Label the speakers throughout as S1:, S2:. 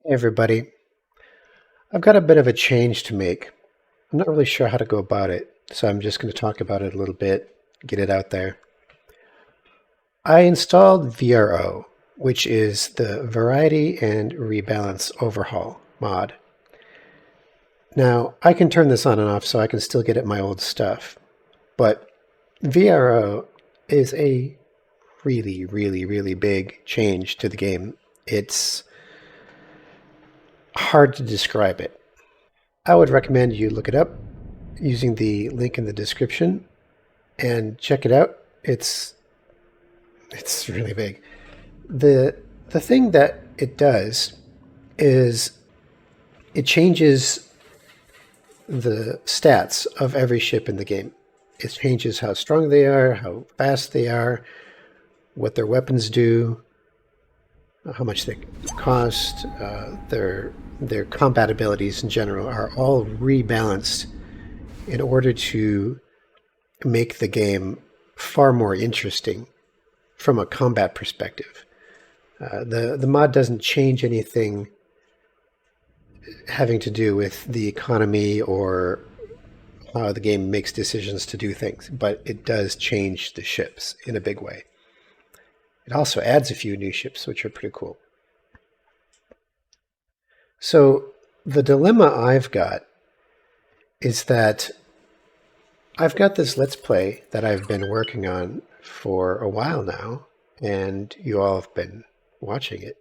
S1: Hey everybody, I've got a bit of a change to make. I'm not really sure how to go about it, so I'm just going to talk about it a little bit, get it out there. I installed VRO, which is the Variety and Rebalance Overhaul mod. Now, I can turn this on and off so I can still get at my old stuff, but VRO is a really big change to the game. It's hard to describe it. I would recommend you look it up using the link in the description and check it out. It's really big. The the thing that it does is it changes the stats of every ship in the game. It changes how strong they are, how fast they are, what their weapons do, how much they cost, their combat abilities in general are all rebalanced in order to make the game far more interesting from a combat perspective. The mod doesn't change anything having to do with the economy or how the game makes decisions to do things, but it does change the ships in a big way. It also adds a few new ships, which are pretty cool. So the dilemma I've got is that I've got this Let's Play that I've been working on for a while now, and you all have been watching it.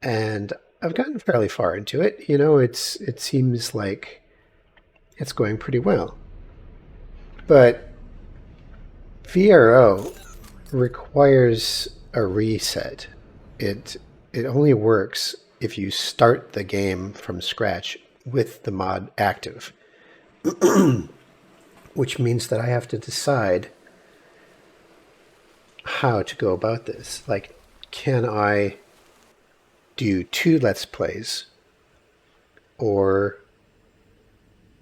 S1: And I've gotten fairly far into it. It seems like it's going pretty well. But VRO requires a reset. It only works if you start the game from scratch with the mod active, which means that I have to decide how to go about this. Like, can I do 2 Let's Plays, or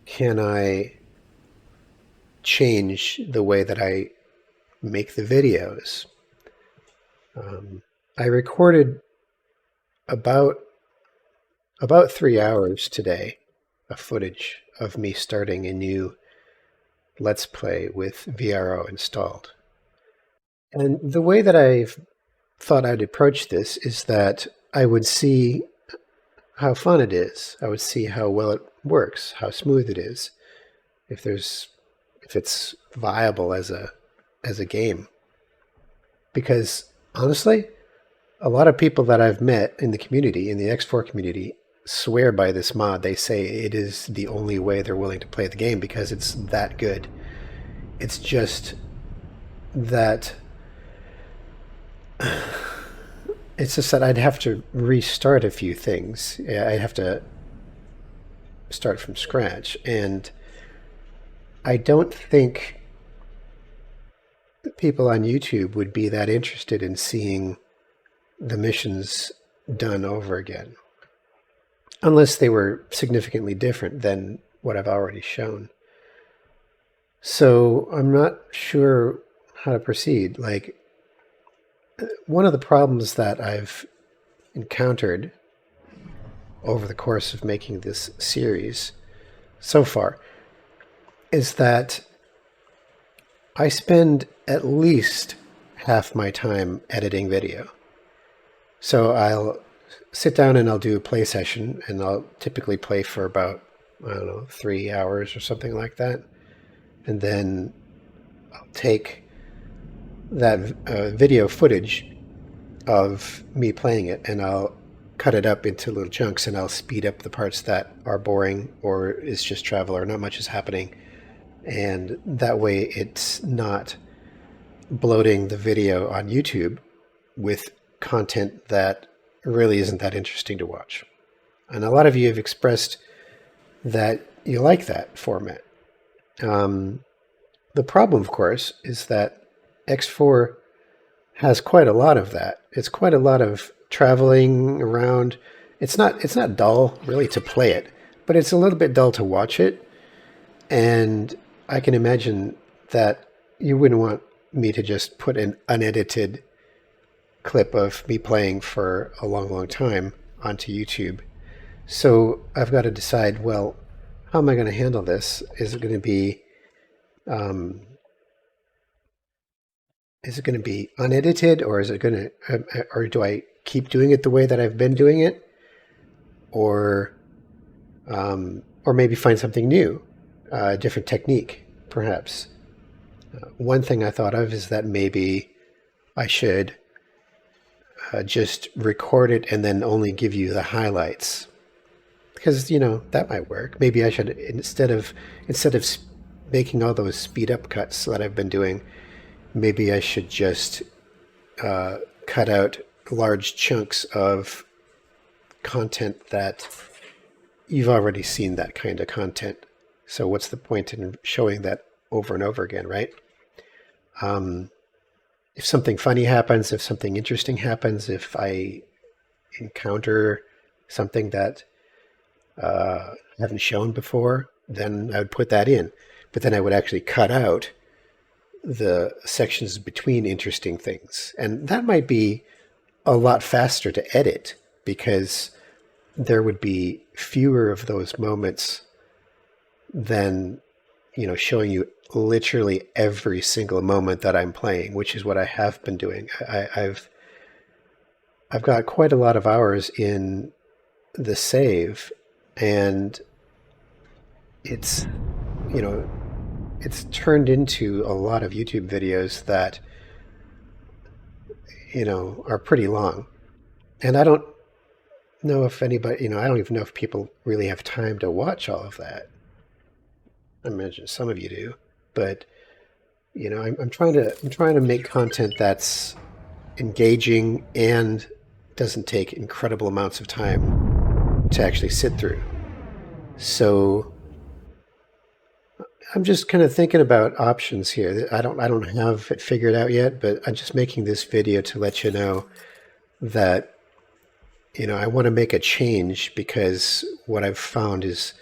S1: can I change the way that I make the videos? I recorded about 3 hours today of footage of me starting a new Let's Play with VRO installed. And the way that I've thought I'd approach this is that I would see how fun it is. I would see how well it works, how smooth it is, if it's viable as a game. Because honestly, a lot of people that I've met in the community, in the X4 community, swear by this mod. They say it is the only way they're willing to play the game because it's that good. It's just that I'd have to restart a few things. I'd have to start from scratch, and I don't think people on YouTube would be that interested in seeing the missions done over again, unless they were significantly different than what I've already shown. So I'm not sure how to proceed. Like, one of the problems that I've encountered over the course of making this series so far is that I spend at least half my time editing video. So I'll sit down and I'll do a play session, and I'll typically play for about, 3 hours or something like that. And then I'll take that video footage of me playing it, and I'll cut it up into little chunks, and I'll speed up the parts that are boring or is just travel or not much is happening. And that way it's not bloating the video on YouTube with content that really isn't that interesting to watch. And a lot of you have expressed that you like that format. The problem, of course, is that X4 has quite a lot of that. It's quite a lot of traveling around. It's not dull really to play it, but it's a little bit dull to watch it. And I can imagine that you wouldn't want me to just put an unedited clip of me playing for a long time onto YouTube. So I've got to decide, well, how am I going to handle this? Um, is it going to be unedited, or is it going to, or do I keep doing it the way that I've been doing it, or maybe find something new, a different technique, perhaps. One thing I thought of is that maybe I should just record it and then only give you the highlights, because that might work. Maybe I should, instead of making all those speed up cuts that I've been doing, maybe I should just cut out large chunks of content that you've already seen, that kind of content. So what's the point in showing that over and over again, right? If something funny happens, if something interesting happens, if I encounter something that I haven't shown before, then I would put that in. But then I would actually cut out the sections between interesting things. And that might be a lot faster to edit, because there would be fewer of those moments than showing you literally every single moment that I'm playing, which is what I have been doing. I've got quite a lot of hours in the save, and it's it's turned into a lot of YouTube videos that are pretty long. And I don't know if anybody, I don't even know if people really have time to watch all of that. I imagine some of you do, but I'm trying to make content that's engaging and doesn't take incredible amounts of time to actually sit through. So I'm just kind of thinking about options here. I don't have it figured out yet, but I'm just making this video to let you know that I want to make a change, because what I've found is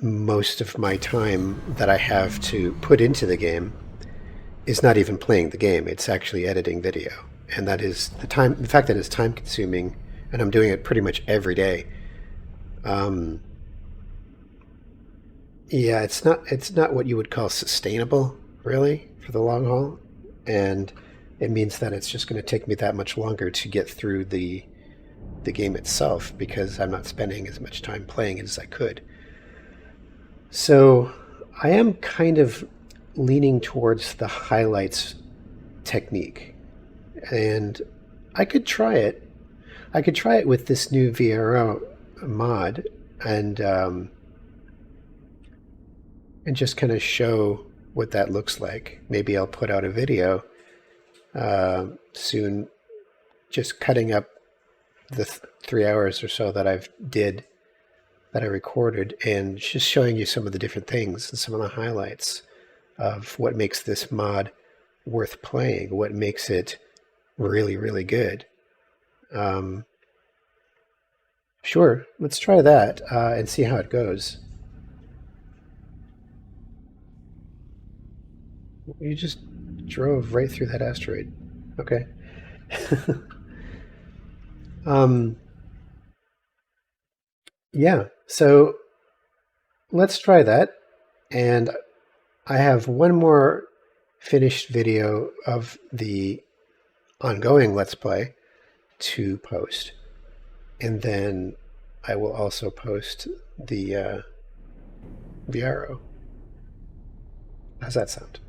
S1: most of my time that I have to put into the game is not even playing the game. It's actually editing video. And that is the fact that it's time consuming, and I'm doing it pretty much every day. Yeah, it's not what you would call sustainable, really, for the long haul. And it means that it's just going to take me that much longer to get through the game itself, because I'm not spending as much time playing it as I could. So I am kind of leaning towards the highlights technique, and I could try it. I could try it with this new VRO mod, and just kind of show what that looks like. Maybe I'll put out a video soon, just cutting up the 3 hours or so that I recorded, and just showing you some of the different things and some of the highlights of what makes this mod worth playing, what makes it really, really good. Sure, let's try that and see how it goes. You just drove right through that asteroid. Okay. Yeah, so let's try that. And I have one more finished video of the ongoing Let's Play to post. And then I will also post the VRO. How's that sound?